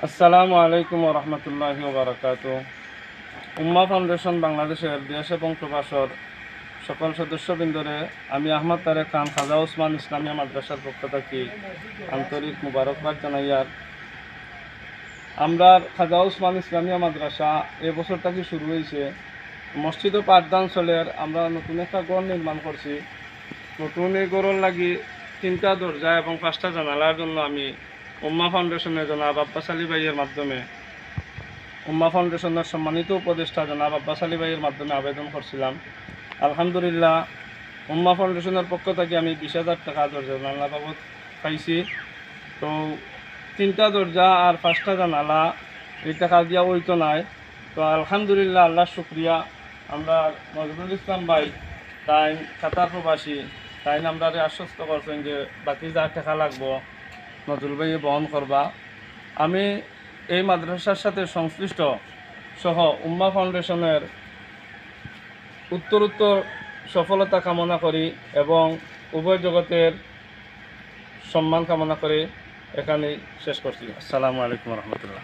আসসালামু আলাইকুম ওয়া রাহমাতুল্লাহি ওয়া বারাকাতুহু। উম্মাহ ফাউন্ডেশন বাংলাদেশের দেশ এবং প্রবাসর সকল সদস্যবৃন্দরে আমি আহমদ তারেক খান খাজা ওসমান ইসলামিয়া মাদ্রাসার পক্ষ থেকে আন্তরিক মুবারকবাদ জানাইয়ার। আমরা খাজা ওসমান ইসলামিয়া মাদ্রাসা এবছর থেকে শুরু হয়েছে। মসজিদ ও পাঠদান চলের আমরা নতুন একটা ঘর নির্মাণ করছি। নতুন এই ঘরের লাগি 3টা দরজা এবং 5টা জানালার জন্য আমি উম্মাহ ফাউন্ডেশনের জনাব আব্বাস আলী ভাইয়ের মাধ্যমে উম্মাহ ফাউন্ডেশনের সম্মানিত উপদেষ্টা জনাব আব্বাস আলী ভাইয়ের মাধ্যমে আবেদন করছিলাম। আলহামদুলিল্লাহ উম্মাহ ফাউন্ডেশনের পক্ষ থেকে আমি 20,000 টাকা দরজা জানালা বাবদ পাইছি। তো 3টা দরজা আর 5টা জানালা এই টাকা দিয়া ওইতো নাই। তো আলহামদুলিল্লাহ আল্লাহর শুক্রিয়া। আমরা নজরুল ইসলাম ভাই তাই কাতার প্রবাসী তাই আমরা আশ্বস্ত করছেন যে বাকি যা টাকা লাগবো নজরুল ভাই বহন করবা। আমি এই মাদ্রাসার সাথে সংশ্লিষ্ট সহ উম্মাহ ফাউন্ডেশনের উত্তরোত্তর সফলতা কামনা করি এবং উভয় জগতের সম্মান কামনা করে এখানেই শেষ করছি। আসসালামু আলাইকুম রহমতুল্লাহ।